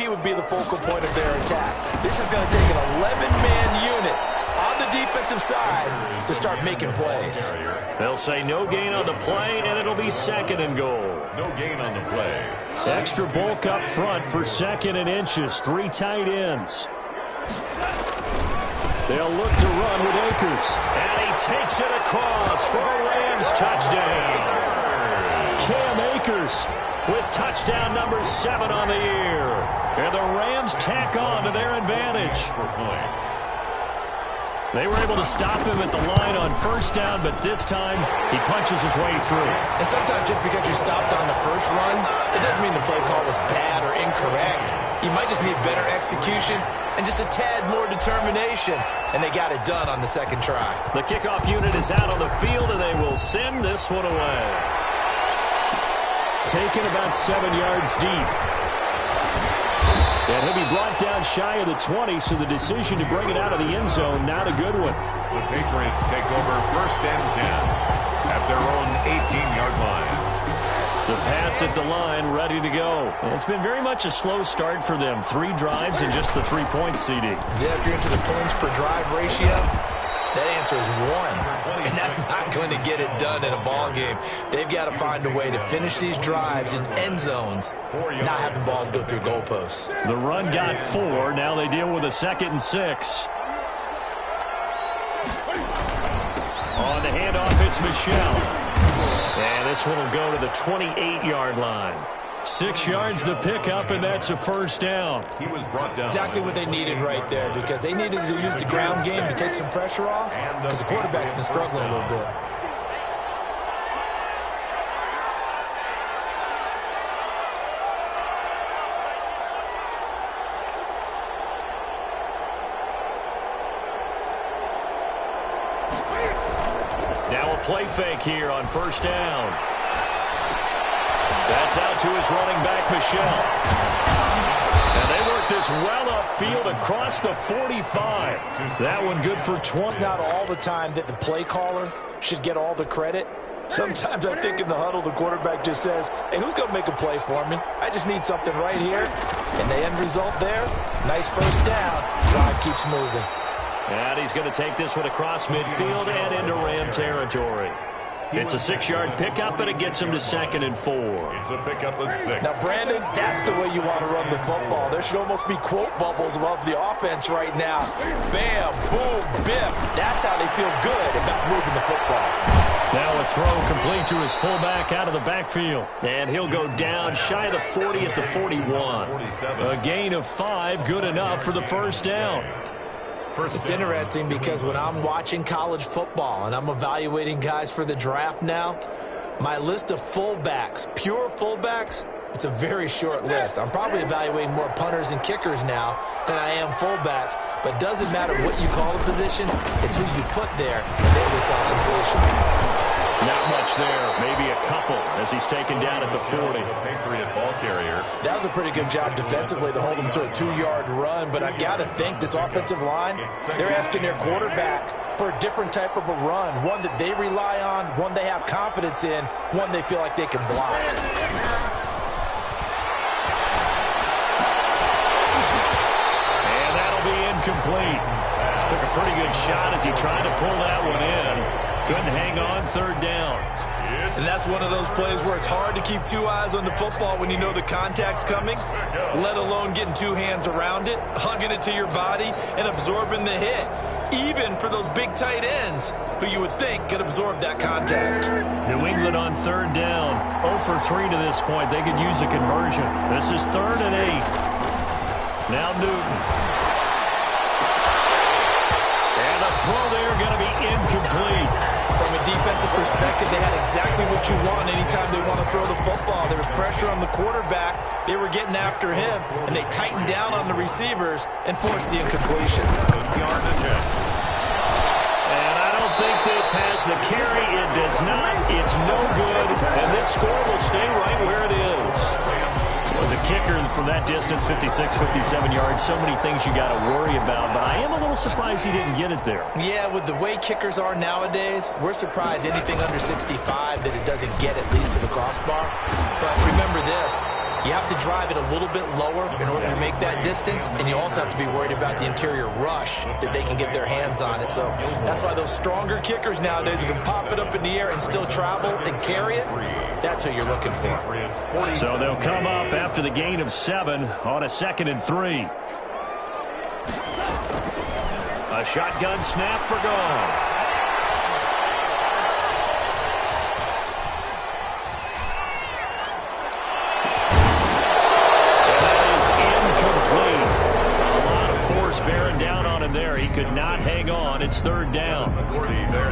would be the focal point of their attack. This is going to take an 11-man unit on the defensive side to start making plays. They'll say no gain on the play, and it'll be second and goal. No gain on the play. Extra bulk up front for second and inches. 3 tight ends. They'll look to run with Akers. And he takes it across for a Rams touchdown. Cam Akers with touchdown number 7 on the year. And the Rams tack on to their advantage. They were able to stop him at the line on first down, but this time he punches his way through. And sometimes just because you stopped on the first run, it doesn't mean the play call was bad or incorrect. You might just need better execution and just a tad more determination. And they got it done on the second try. The kickoff unit is out on the field, and they will send this one away. Taken about 7 yards deep. And he'll be brought down shy of the 20, so the decision to bring it out of the end zone, not a good one. The Patriots take over first and 10 at their own 18-yard line. The Pats at the line, ready to go. And it's been very much a slow start for them. 3 drives and just the 3-point CD. Yeah, if you're into the points per drive ratio, that answer is 1. And that's not going to get it done in a ball game. They've got to find a way to finish these drives in end zones, not having balls go through goalposts. The run got 4. Now they deal with a 2nd and 6. On the handoff, it's Michelle. And this one will go to the 28-yard line. 6 yards the pickup, and that's a first down. He was brought down. Exactly what they needed right there, because they needed to use the ground game to take some pressure off, because the quarterback's been struggling a little bit. Now a play fake here on first down. That's out to his running back, Michelle. And they work this well upfield across the 45. That one good for 20. It's not all the time that the play caller should get all the credit. Sometimes I think in the huddle, the quarterback just says, hey, who's going to make a play for me? I just need something right here. And the end result there, nice first down. Drive keeps moving. And he's going to take this one across midfield and into Ram territory. It's a 6-yard pickup, and it gets him to 2nd and 4. It's a pickup of 6. Now, Brandon, that's the way you want to run the football. There should almost be quote bubbles above the offense right now. Bam, boom, biff. That's how they feel good about moving the football. Now a throw complete to his fullback out of the backfield. And he'll go down shy of the 40 at the 41. A gain of 5, good enough for the first down. It's interesting because when I'm watching college football and I'm evaluating guys for the draft now, my list of fullbacks, pure fullbacks, it's a very short list. I'm probably evaluating more punters and kickers now than I am fullbacks, but it doesn't matter what you call a position, it's who you put there, and there we saw completion. Not much there, maybe a couple as he's taken down at the 40. Patriot ball carrier. That was a pretty good job defensively to hold him to a 2-yard run, but I've got to think this offensive line, they're asking their quarterback for a different type of a run, one that they rely on, one they have confidence in, one they feel like they can block. And that'll be incomplete. Took a pretty good shot as he tried to pull that one in. Couldn't hang on, 3rd down. And that's one of those plays where it's hard to keep 2 eyes on the football when you know the contact's coming, let alone getting 2 hands around it, hugging it to your body, and absorbing the hit, even for those big tight ends who you would think could absorb that contact. New England on 3rd down. 0 for 3 to this point. They could use a conversion. This is 3rd and 8. Now Newton. And a throw there going to be incomplete. From a defensive perspective, they had exactly what you want anytime they want to throw the football. There was pressure on the quarterback. They were getting after him, and they tightened down on the receivers and forced the incompletion. And I don't think this has the carry. It does not. It's no good. And this score will stay right where it is. Was a kicker from that distance, 56, 57 yards. So many things you got to worry about, but I am a little surprised he didn't get it there. Yeah, with the way kickers are nowadays, we're surprised anything under 65 that it doesn't get at least to the crossbar. But remember this, You have to drive it a little bit lower in order to make that distance, and you also have to be worried about the interior rush that they can get their hands on it. So that's why those stronger kickers nowadays who can pop it up in the air and still travel and carry it, that's who you're looking for. So they'll come up after the gain of 7 on a 2nd and 3. A shotgun snap for Goff. Bearing down on him there. He could not hang on. It's 3rd down.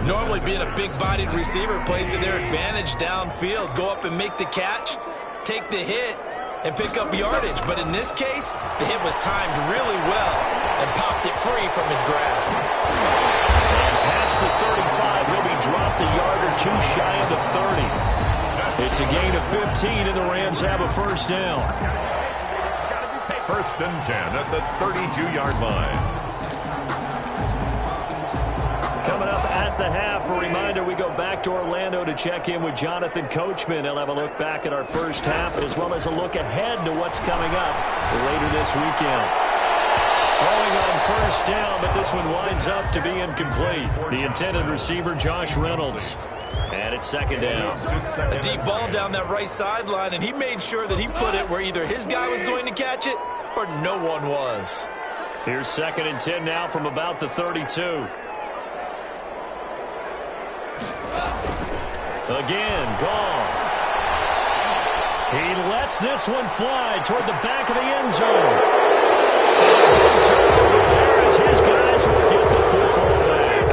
Normally being a big-bodied receiver plays to their advantage downfield. Go up and make the catch, take the hit, and pick up yardage. But in this case, the hit was timed really well and popped it free from his grasp. And past the 35, he'll be dropped a yard or two shy of the 30. It's a gain of 15, and the Rams have a 1st down. 1st and 10 at the 32-yard line. Coming up at the half, a reminder, we go back to Orlando to check in with Jonathan Coachman. He'll have a look back at our first half as well as a look ahead to what's coming up later this weekend. Throwing on 1st down, but this one winds up to be incomplete. The intended receiver, Josh Reynolds. And it's 2nd down. A deep ball down that right sideline, and he made sure that he put it where either his guy was going to catch it or no one was. Here's 2nd and 10 now from about the 32. Again, Goff. He lets this one fly toward the back of the end zone. And a turnover there as his guys will get the football back.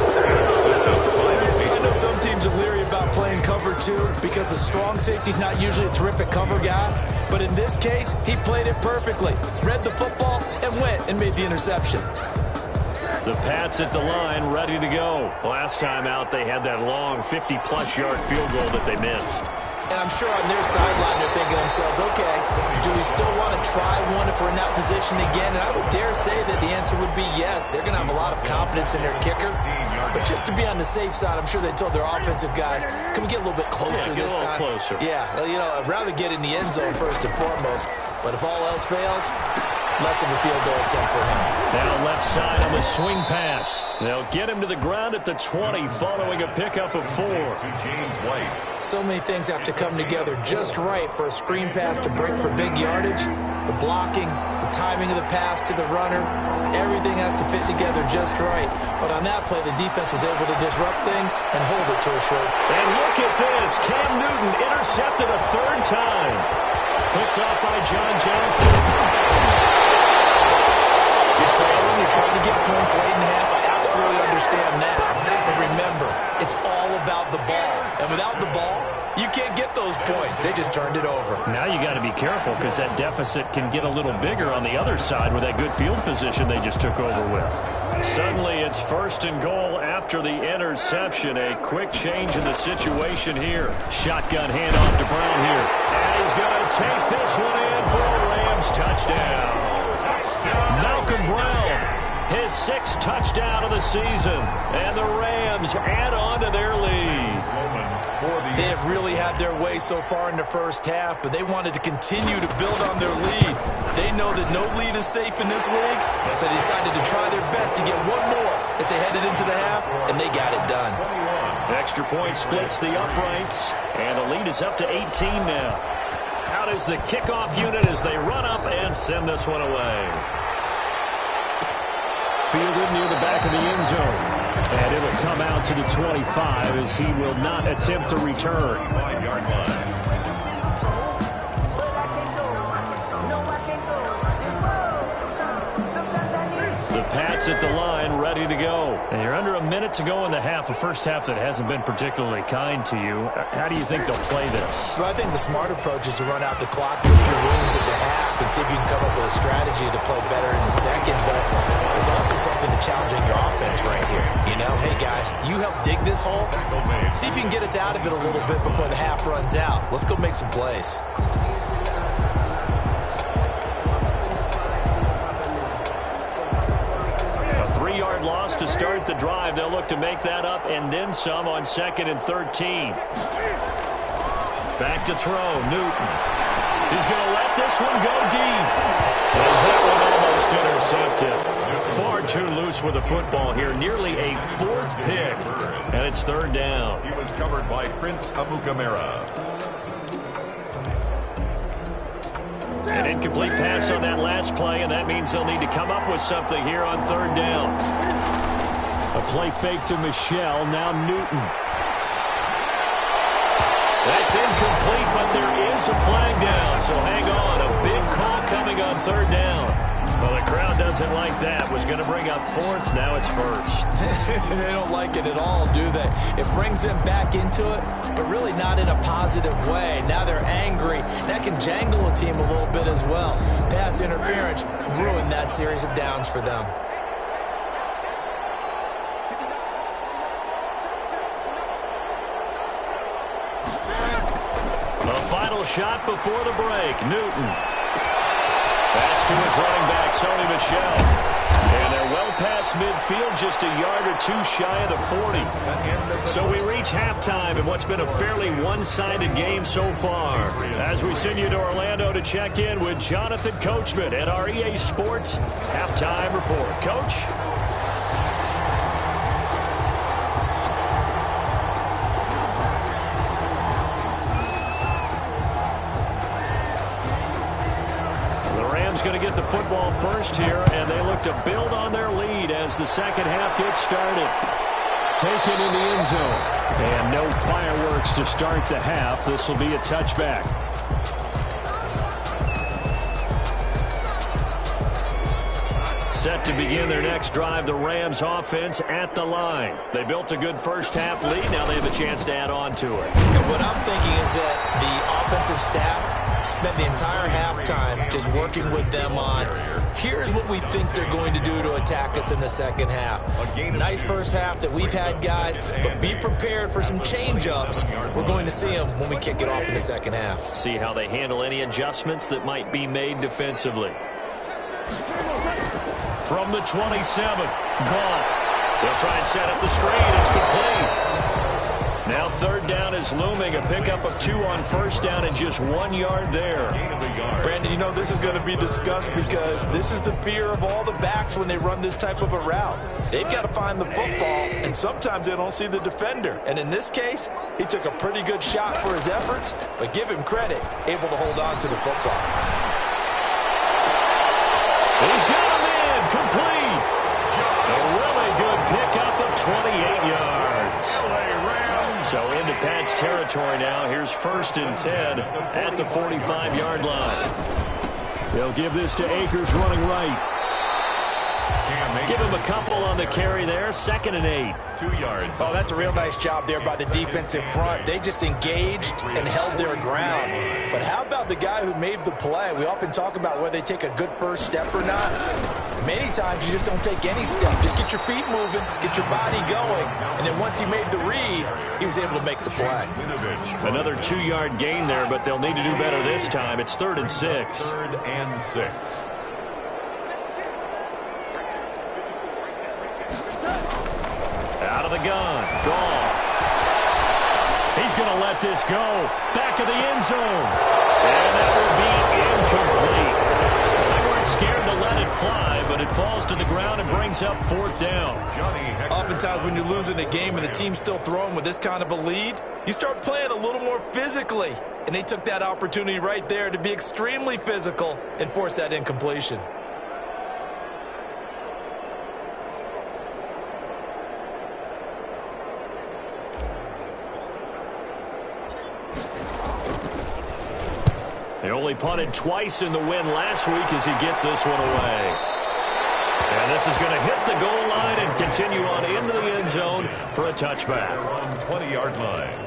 I know some teams are leery about playing cover 2 because the strong safety's not usually a terrific cover guy. But in this case, he played it perfectly. Read the football and went and made the interception. The Pats at the line, ready to go. Last time out, they had that long 50-plus yard field goal that they missed. And I'm sure on their sideline they're thinking to themselves, okay, do we still want to try one if we're in that position again? And I would dare say that the answer would be yes. They're going to have a lot of confidence in their kicker. But just to be on the safe side, I'm sure they told their offensive guys, can we get a little bit closer this time? Closer. Yeah, you know, I'd rather get in the end zone first and foremost. But if all else fails, less of a field goal attempt for him. Now left side on the swing pass. They'll get him to the ground at the 20 following a pickup of 4. To James White. So many things have to come together just right for a screen pass to break for big yardage. The blocking, the timing of the pass to the runner, everything has to fit together just right. But on that play, the defense was able to disrupt things and hold it to a short. And look at this. Cam Newton intercepted a 3rd time. Picked off by John Johnson. You're trailing, you're trying to get points late in the half. I absolutely understand that. But remember, it's all about the ball. And without the ball, you can't get those points. They just turned it over. Now you got to be careful because that deficit can get a little bigger on the other side with that good field position they just took over with. Suddenly it's 1st and goal after the interception. A quick change in the situation here. Shotgun handoff to Brown here. And he's going to take this one in for a Rams touchdown. Malcolm Brown, his 6th touchdown of the season. And the Rams add on to their lead. They have really had their way so far in the first half, but they wanted to continue to build on their lead. They know that no lead is safe in this league, so they decided to try their best to get one more as they headed into the half, and they got it done. Extra point splits the uprights, and the lead is up to 18 now. Out is the kickoff unit as they run up and send this one away. Fielded near the back of the end zone. And it'll come out to the 25 as he will not attempt to return. 5-yard line. The Pats at the line, ready to go. And you're under a minute to go in the half, a first half that hasn't been particularly kind to you. How do you think they'll play this? Well, I think the smart approach is to run out the clock with your wounds at the half and see if you can come up with a strategy to play better in the second. But there's also something to challenging your offense right here. You know, hey, guys, you help dig this hole. See if you can get us out of it a little bit before the half runs out. Let's go make some plays. Loss to start the drive. They'll look to make that up and then some on 2nd and 13. Back to throw. Newton. He's going to let this one go deep. And that one almost intercepted. Far too loose with the football here. Nearly a fourth pick. And it's third down. He was covered by Prince Amukamara. An incomplete pass on that last play, and that means they'll need to come up with something here on third down. A play fake to Michelle, now Newton. That's incomplete, but there is a flag down, so hang on. A big call coming on third down. Well, the crowd doesn't like that. Was going to bring up fourth, now it's first. They don't like it at all, do they? It brings them back into it, but really not in a positive way. Now they're angry. That can jangle a team a little bit as well. Pass interference ruined that series of downs for them. The final shot before the break, Newton. That's to his running back, Sony Michel. And they're well past midfield, just a yard or two shy of the 40. So we reach halftime in what's been a fairly one-sided game so far. As we send you to Orlando to check in with Jonathan Coachman at our EA Sports Halftime Report. Coach? Going to get the football first here, and they look to build on their lead as the second half gets started. Taken in the end zone, and no fireworks to start the half. This will be a touchback. Set to begin their next drive, the Rams offense at the line. They built a good first half lead. Now they have a chance to add on to it. And what I'm thinking is that the offensive staff spent the entire halftime just working with them on, here's what we think they're going to do to attack us in the second half. Nice first half that we've had, guys, but be prepared for some change-ups. We're going to see them when we kick it off in the second half. See how they handle any adjustments that might be made defensively. From the 27, Goff. They'll try and set up the screen. It's complete. Now third down is looming. A pickup of 2 on first down and just 1 yard there. Brandon, you know this is going to be discussed because this is the fear of all the backs when they run this type of a route. They've got to find the football, and sometimes they don't see the defender. And in this case, he took a pretty good shot for his efforts, but give him credit, able to hold on to the football. He's got him in, complete. A really good pickup of 28 yards. So into Pat's territory now. Here's 1st and 10 at the 45-yard line. They'll give this to Akers running right. Give him a couple on the carry there. 2nd and 8. 2 yards. Oh, that's a real nice job there by the defensive front. They just engaged and held their ground. But how about the guy who made the play? We often talk about whether they take a good first step or not. Many times you just don't take any step. Just get your feet moving, get your body going, and then once he made the read, he was able to make the play. Another 2-yard gain there, but they'll need to do better this time. It's 3rd and 6. 3rd and 6. Out of the gun, Goff. He's going to let this go. Back of the end zone. And that will be incomplete. They weren't scared to let it fly, but it falls to the ground and brings up 4th down. Oftentimes when you're losing a game and the team's still throwing with this kind of a lead, you start playing a little more physically. And they took that opportunity right there to be extremely physical and force that incompletion. They only punted twice in the win last week as he gets this one away. And this is going to hit the goal line and continue on into the end zone for a touchback. They're on 20-yard line.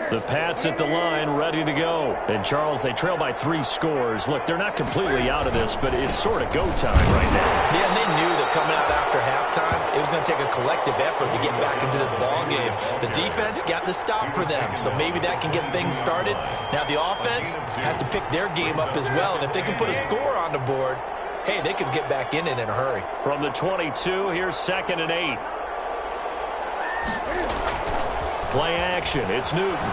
The Pats at the line, ready to go. And, Charles, they trail by 3 scores. Look, they're not completely out of this, but it's sort of go time right now. Yeah, and they knew that coming out after halftime, it was going to take a collective effort to get back into this ball game. The defense got the stop for them, so maybe that can get things started. Now the offense has to pick their game up as well, and if they can put a score on the board, hey, they could get back in it in a hurry. From the 22, here's 2nd and 8. Play action. It's Newton.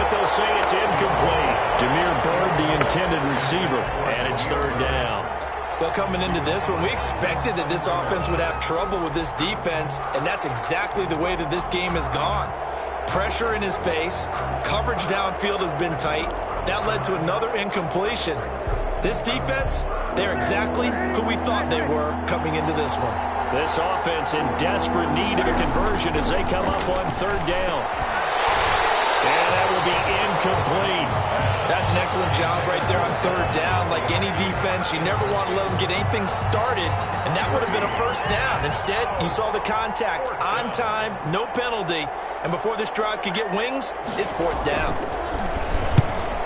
They'll say it's incomplete. Demir Bird, the intended receiver, and it's third down. Well, coming into this one, we expected that this offense would have trouble with this defense, and that's exactly the way that this game has gone. Pressure in his face, coverage downfield has been tight. That led to another incompletion. This defense, they're exactly who we thought they were coming into this one. This offense in desperate need of a conversion as they come up on third down. And that will be incomplete. That's an excellent job right there on third down. Like any defense, you never want to let them get anything started, and that would have been a first down. Instead, you saw the contact on time, no penalty, and before this drive could get wings, it's fourth down.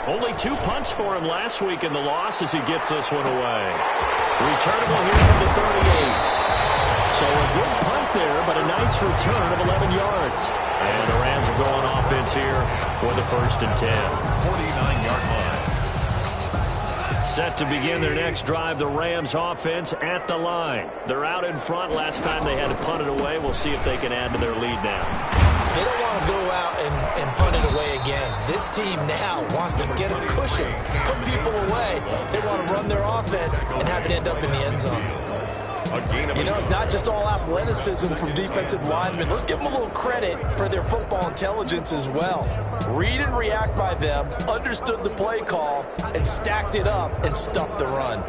Only 2 punts for him last week in the loss as he gets this one away. Returnable here from the 38. So a good punt there, but a nice return of 11 yards. And the Rams are going offense here for the 1st and 10. 49-yard line. Set to begin their next drive, the Rams offense at the line. They're out in front. Last time they had to punt it away. We'll see if they can add to their lead now. They don't want to go out and punt it away again. This team now wants to get a cushion, put people away. They want to run their offense and have it end up in the end zone. You know, it's not just all athleticism from defensive linemen. Let's give them a little credit for their football intelligence as well. Read and react by them, understood the play call, and stacked it up and stuffed the run.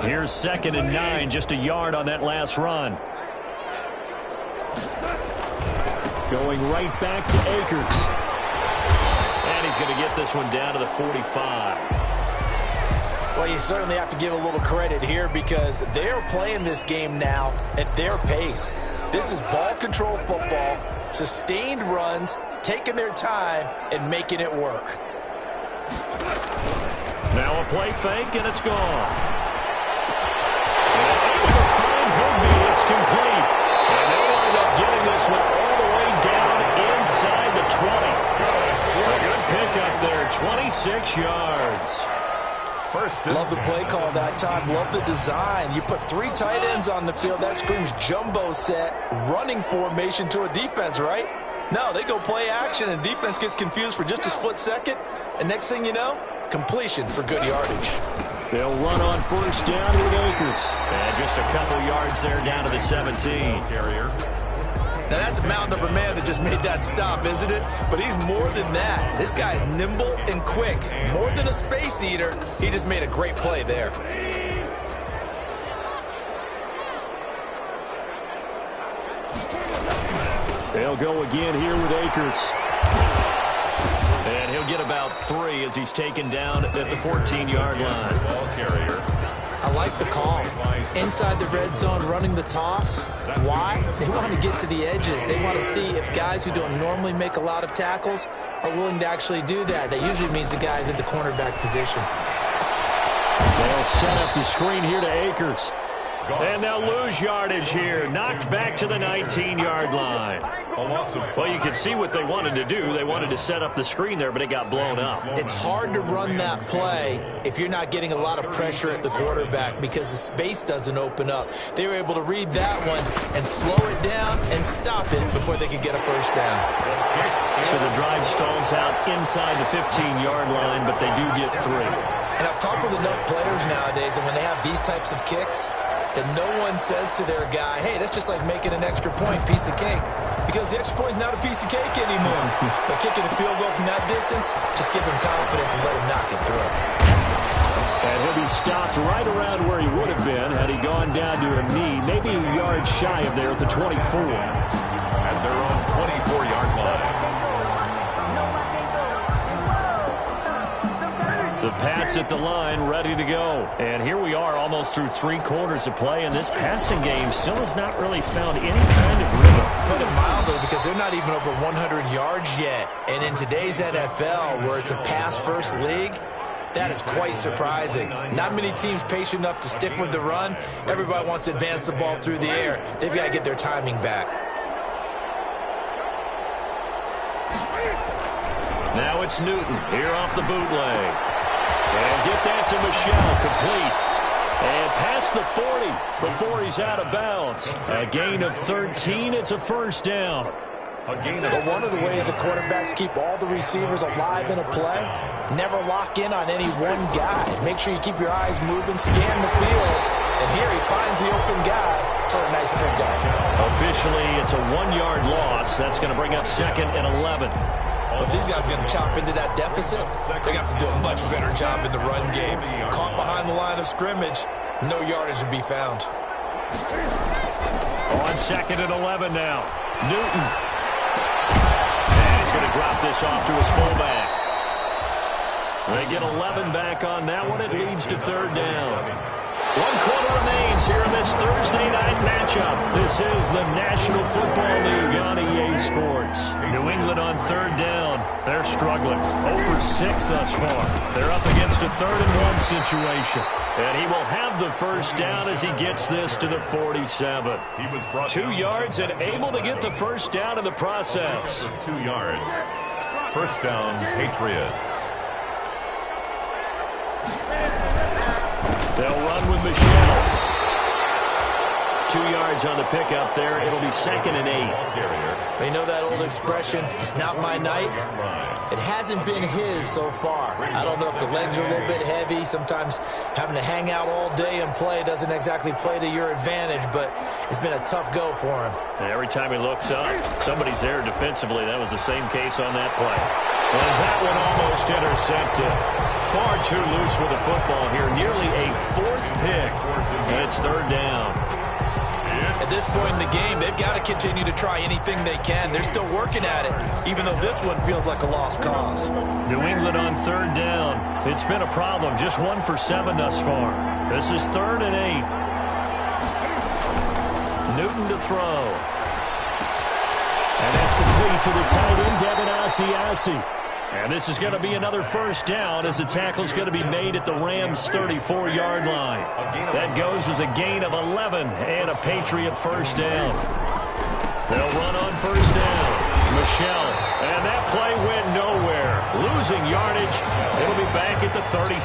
Here's 2nd and 9, just a yard on that last run. Going right back to Akers. And he's going to get this one down to the 45. Well, you certainly have to give a little credit here because they're playing this game now at their pace. This is ball control football, sustained runs, taking their time and making it work. Now a play fake, and it's gone. And able to find Higby. It's complete. And they wind up getting this one all the way down inside the 20. Good pickup there, 26 yards. Love the play call that time. Love the design. You put 3 tight ends on the field. That screams jumbo set, running formation to a defense, right? No, they go play action, and defense gets confused for just a split second. And next thing you know, completion for good yardage. They'll run on first down with Akers. And just a couple yards there down to the 17. Carrier. Now, that's a mountain of a man that just made that stop, isn't it? But he's more than that. This guy's nimble and quick. More than a space eater, he just made a great play there. They'll go again here with Akers. And he'll get about 3 as he's taken down at the 14-yard line. Ball carrier. I like the call. Inside the red zone, running the toss. Why? They want to get to the edges. They want to see if guys who don't normally make a lot of tackles are willing to actually do that. That usually means the guy's at the cornerback position. They'll set up the screen here to Akers. And they'll lose yardage here. Knocked back to the 19-yard line. Well, you can see what they wanted to do. They wanted to set up the screen there, but it got blown up. It's hard to run that play if you're not getting a lot of pressure at the quarterback because the space doesn't open up. They were able to read that one and slow it down and stop it before they could get a first down. So the drive stalls out inside the 15-yard line, but they do get 3. And I've talked with enough players nowadays, and when they have these types of kicks, that no one says to their guy, hey, that's just like making an extra point, piece of cake. Because the extra point is not a piece of cake anymore. But kicking a field goal from that distance, just give him confidence and let him knock it through. And he'll be stopped right around where he would have been had he gone down to a knee, maybe a yard shy of there at the 24. At their own 24-yard line. The Pats at the line, ready to go. And here we are almost through 3 quarters of play, and this passing game still has not really found any kind of rhythm. Put it mildly, because they're not even over 100 yards yet. And in today's NFL, where it's a pass-first league, that is quite surprising. Not many teams patient enough to stick with the run. Everybody wants to advance the ball through the air. They've got to get their timing back. Now it's Newton here off the bootleg. And get that to Michelle, complete. And past the 40 before he's out of bounds. A gain of 13. It's a first down. But one of the ways the quarterbacks keep all the receivers alive in a play, never lock in on any one guy. Make sure you keep your eyes moving, scan the field, and here he finds the open guy for a nice pickup. Officially, it's a 1-yard loss. That's going to bring up 2nd and 11. If these guys are going to chop into that deficit, they're going to have to do a much better job in the run game. Caught behind the line of scrimmage, no yardage to be found. On 2nd and 11 now. Newton. And he's going to drop this off to his fullback. They get 11 back on that one. It leads to 3rd down. 1 quarter remains here in this Thursday night matchup. This is the National Football League on EA Sports. New England on 3rd down. They're struggling. 0 for 6 thus far. They're up against a 3rd and 1 situation. And he will have the first down as he gets this to the 47. 2 yards and able to get the first down in the process. 2 yards. First down, Patriots. They'll run with Michelle. 2 yards on the pickup there. It'll be 2nd and 8. You know that old expression, it's not my night? It hasn't been his so far. I don't know if the legs are a little bit heavy. Sometimes having to hang out all day and play doesn't exactly play to your advantage, but it's been a tough go for him. And every time he looks up, somebody's there defensively. That was the same case on that play. And that one almost intercepted. Far too loose with the football here. Nearly a 4th pick. And it's 3rd down. At this point in the game, they've got to continue to try anything they can. They're still working at it, even though this one feels like a lost cause. New England on 3rd down. It's been a problem. Just 1 for 7 thus far. This is 3rd and 8. Newton to throw. And that's complete to the tight end, Devin Asiasi. And this is going to be another first down as the tackle's going to be made at the Rams' 34-yard line. That goes as a gain of 11 and a Patriot first down. They'll run on first down. Michelle. And that play went nowhere. Losing yardage. It'll be back at the 36.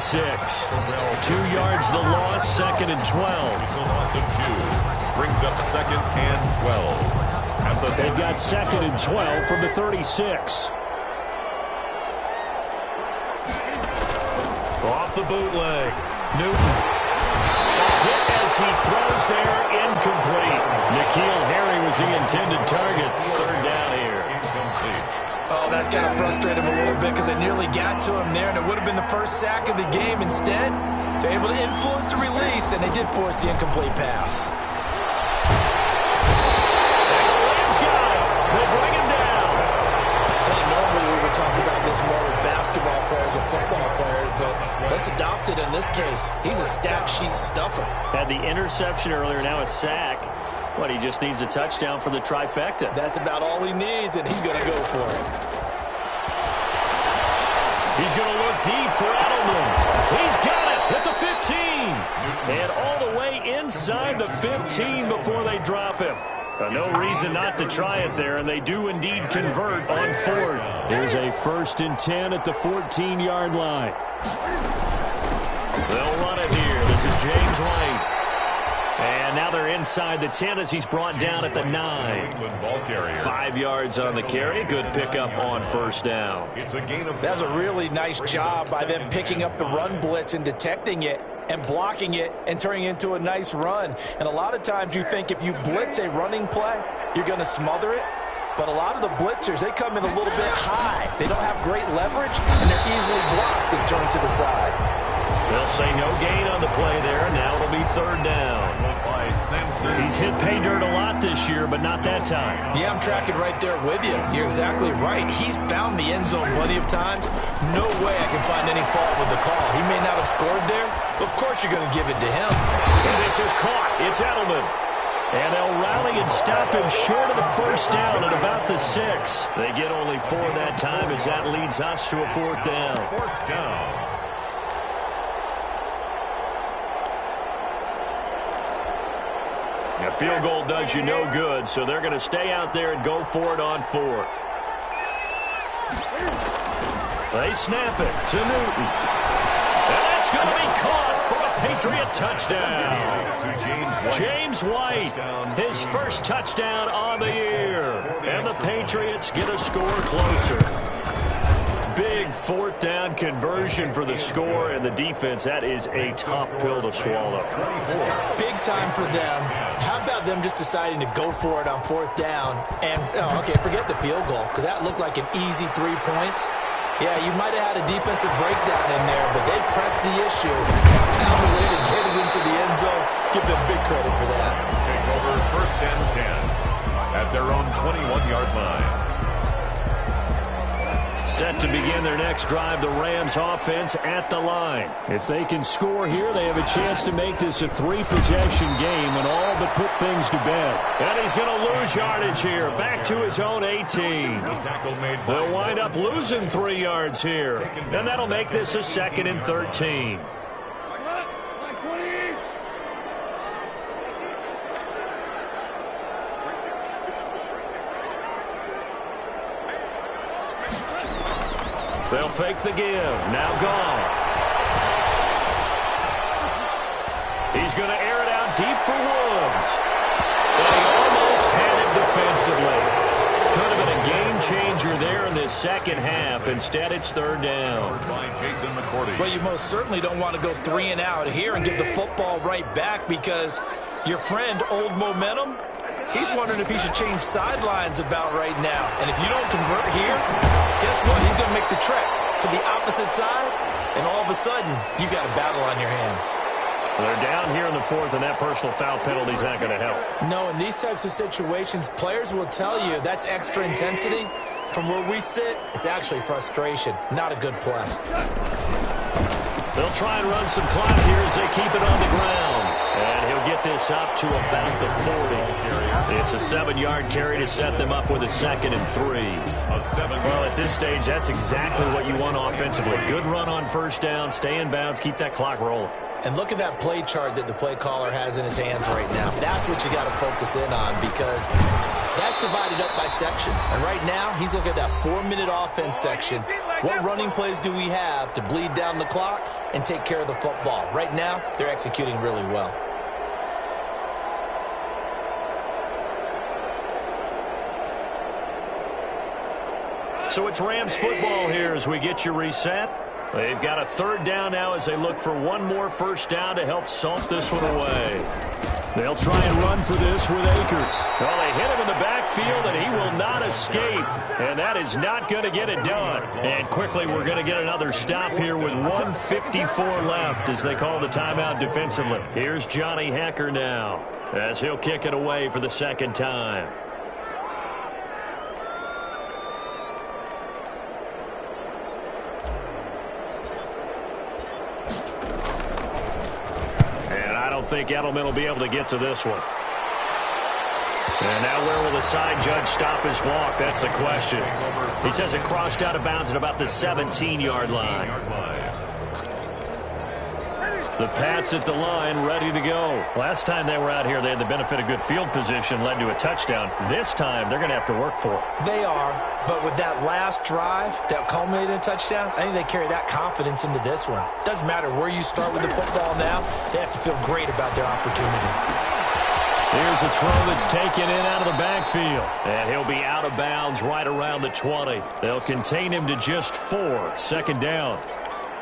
2 yards the loss, 2nd and 12. Loss of 2. Brings up 2nd and 12. They've got 2nd and 12 from the 36. Off the bootleg. Newton. Hit as he throws there, incomplete. N'Keal Harry was the intended target. 3rd down here. Incomplete. Oh, that's got to frustrate him a little bit because they nearly got to him there, and it would have been the first sack of the game. Instead, they're able to influence the release, and they did force the incomplete pass. And the Rams got him. They bring him down. Hey, normally we would talk about this more with basketball players and football players, but let's adopt it in this case. He's a stat sheet stuffer. Had the interception earlier, now a sack. But he just needs a touchdown for the trifecta. That's about all he needs, and he's going to go for it. He's going to look deep for Edelman. He's got it at the 15. And all the way inside the 15 before they drop him. No reason not to try it there, and they do indeed convert on 4th. Here's a 1st and 10 at the 14-yard line. They'll run it here. This is James White. And now they're inside the 10 as he's brought down at the 9. 5 yards on the carry. Good pickup on first down. That's a really nice job by them picking up the run blitz and detecting it and blocking it and turning it into a nice run. And a lot of times you think if you blitz a running play, you're going to smother it. But a lot of the blitzers, they come in a little bit high. They don't have great leverage, and they're easily blocked and turned to the side. They'll say no gain on the play there. Now it'll be 3rd down. He's hit pay dirt a lot this year, but not that time. Yeah, I'm tracking right there with you. You're exactly right. He's found the end zone plenty of times. No way I can find any fault with the call. He may not have scored there, but of course you're going to give it to him. And this is caught. It's Edelman. And they'll rally and stop him short of the first down at about the 6. They get only 4 that time as that leads us to a 4th down. 4th down. A field goal does you no good, so they're going to stay out there and go for it on 4th. They snap it to Newton. And that's going to be caught for a Patriot touchdown. James White, his first touchdown on the year. And the Patriots get a score closer. Big fourth down conversion for the score, and the defense, that is a tough pill to swallow. Big time for them. How about them just deciding to go for it on fourth down? And, okay, forget the field goal, because that looked like an easy 3 points. Yeah, you might have had a defensive breakdown in there, but they pressed the issue, found a way to get it into the end zone. Give them big credit for that. Take over 1st and 10 at their own 21-yard line. Set to begin their next drive, the Rams offense at the line. If they can score here, they have a chance to make this a 3-possession game and all but put things to bed. And he's going to lose yardage here, back to his own 18. They'll wind up losing 3 yards here, and that'll make this a 2nd and 13. They'll fake the give. Now Goff. He's going to air it out deep for Woods. But he almost had it defensively. Could have been a game changer there in this second half. Instead, it's 3rd down. Well, you most certainly don't want to go 3 and out here and give the football right back, because your friend, Old Momentum, he's wondering if he should change sidelines about right now. And if you don't convert here, guess what? He's going to make the trek to the opposite side, and all of a sudden, you got a battle on your hands. They're down here in the 4th, and that personal foul penalty is not going to help. No, in these types of situations, players will tell you that's extra intensity. From where we sit, it's actually frustration. Not a good play. They'll try and run some clock here as they keep it on the ground. And he'll get this up to about the 40. It's a 7-yard carry to set them up with a 2nd and 3. Well, at this stage, that's exactly what you want offensively. Good run on 1st down, stay in bounds, keep that clock rolling. And look at that play chart that the play caller has in his hands right now. That's what you got to focus in on, because that's divided up by sections. And right now, he's looking at that 4-minute offense section. What running plays do we have to bleed down the clock and take care of the football? Right now, they're executing really well. So it's Rams football here as we get you reset. They've got a 3rd down now as they look for one more 1st down to help salt this one away. They'll try and run for this with Akers. Well, they hit him in the backfield, and he will not escape. And that is not going to get it done. And quickly, we're going to get another stop here with 1:54 left as they call the timeout defensively. Here's Johnny Hekker now as he'll kick it away for the 2nd time. I think Edelman will be able to get to this one. And now where will the side judge stop his walk? That's the question. He says it crossed out of bounds at about the 17-yard line. The Pats at the line, ready to go. Last time they were out here, they had the benefit of good field position, led to a touchdown. This time, they're going to have to work for it. They are, but with that last drive that culminated in a touchdown, I think they carry that confidence into this one. Doesn't matter where you start with the football now, they have to feel great about their opportunity. Here's a throw that's taken in out of the backfield. And he'll be out of bounds right around the 20. They'll contain him to just 4, 2nd down.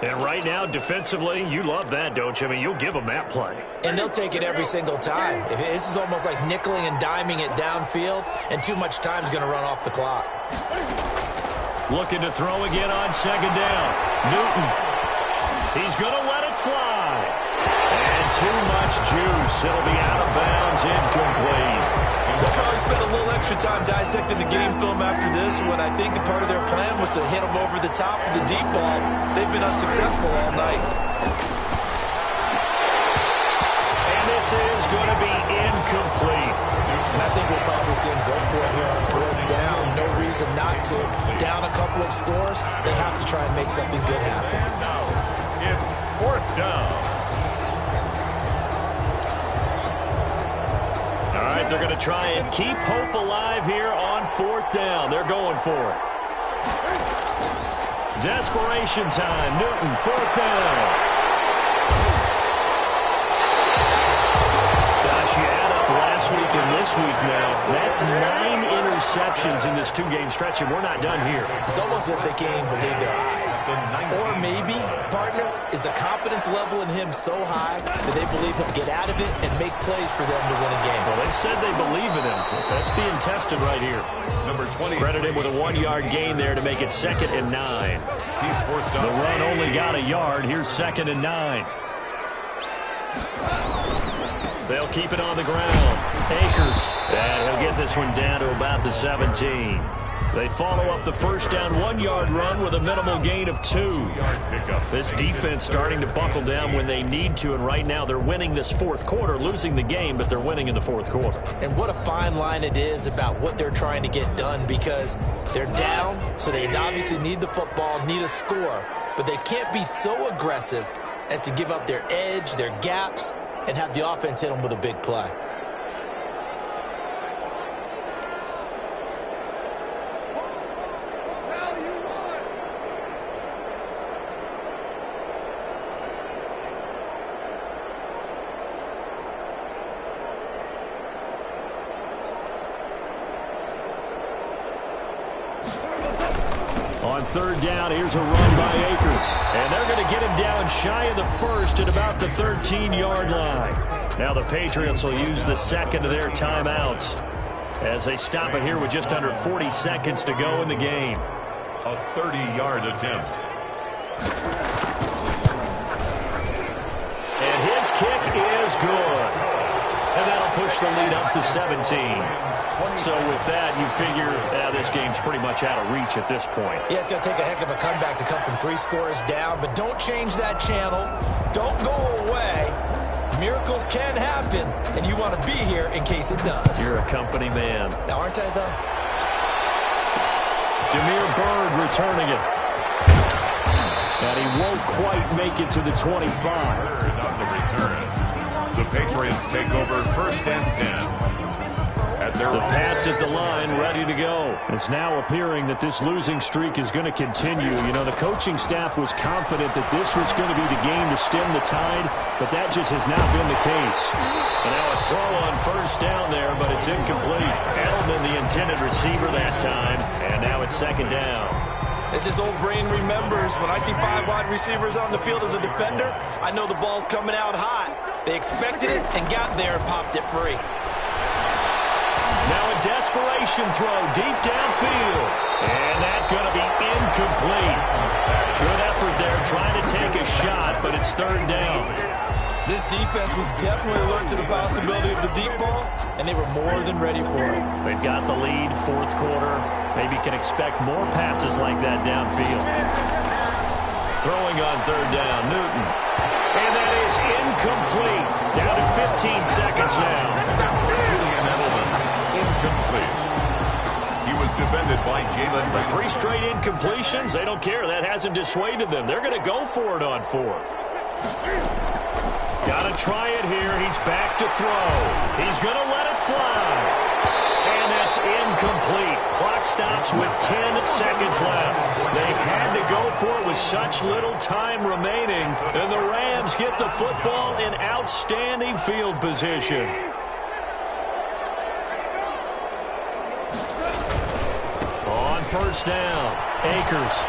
And right now, defensively, you love that, don't you? I mean, you'll give them that play. And they'll take it every single time. This is almost like nickeling and diming it downfield, and too much time's going to run off the clock. Looking to throw again on 2nd down. Newton. He's going to let it fly. And too much juice. It'll be out of bounds, incomplete. They'll probably spend a little extra time dissecting the game film after this one. I think the part of their plan was to hit them over the top of the deep ball. They've been unsuccessful all night. And this is going to be incomplete. And I think we'll probably see them go for it here on 4th down. No reason not to. Down a couple of scores, they have to try and make something good happen. It's 4th down. All right, they're going to try and keep hope alive here on 4th down. They're going for it. Desperation time. Newton, 4th down. Gosh, you add up last week and this week now. That's 9 interceptions in this 2-game stretch, and we're not done here. It's almost as if they can't even believe their eyes. Or maybe, partner, is the confidence level in him so high that they believe he'll get out of it and make plays for them to win a game. Well, they've said they believe in him. That's being tested right here. Number 20. Credit him with a 1-yard gain there to make it 2nd and 9. He's forced out. The run only got a yard. Here's 2nd and 9. They'll keep it on the ground. Akers. And he'll get this one down to about the 17. They follow up the first down 1-yard run with a minimal gain of 2. This defense starting to buckle down when they need to, and right now they're winning this 4th quarter, losing the game, but they're winning in the 4th quarter. And what a fine line it is about what they're trying to get done, because they're down, so they obviously need the football, need a score, but they can't be so aggressive as to give up their edge, their gaps, and have the offense hit them with a big play. On 3rd down, here's a run by Akers. And they're going to get him down shy of the 1st at about the 13-yard line. Now the Patriots will use the 2nd of their timeouts as they stop it here with just under 40 seconds to go in the game. A 30-yard attempt. And his kick is good. And that'll push the lead up to 17. So with that, you figure this game's pretty much out of reach at this point. Yeah, it's going to take a heck of a comeback to come from 3 scores down, but don't change that channel. Don't go away. Miracles can happen, and you want to be here in case it does. You're a company man. Now, aren't I, though? Demir Bird returning it. And he won't quite make it to the 25. Bird on the return. The Patriots take over 1st and 10. The Pats at the line, ready to go. It's now appearing that this losing streak is going to continue. You know, the coaching staff was confident that this was going to be the game to stem the tide, but that just has not been the case. And now a throw on 1st down there, but it's incomplete. Edelman, the intended receiver that time, and now it's 2nd down. As his old brain remembers, when I see 5 wide receivers on the field as a defender, I know the ball's coming out hot. They expected it and got there and popped it free. Now a desperation throw deep downfield. And that's going to be incomplete. Good effort there trying to take a shot, but it's 3rd down. This defense was definitely alert to the possibility of the deep ball, and they were more than ready for it. They've got the lead, 4th quarter. Maybe can expect more passes like that downfield. Throwing on 3rd down, Newton. And that is incomplete. Down to 15 seconds now. Incomplete. He was defended by Jalen. 3 straight incompletions. They don't care. That hasn't dissuaded them. They're going to go for it on 4th. Got to try it here. He's back to throw. He's going to let it fly. And that's incomplete. Clock stops with 10 seconds left. They had to go for it with such little time remaining. And the Rams get the football in outstanding field position. On 1st down, Akers.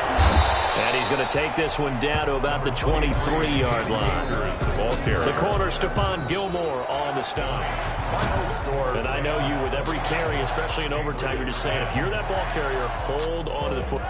And he's going to take this one down to about the 23-yard line. The corner, Stephon Gilmore, on the stop. And I know you, with every carry, especially in overtime, you're just saying, if you're that ball carrier, hold on to the foot.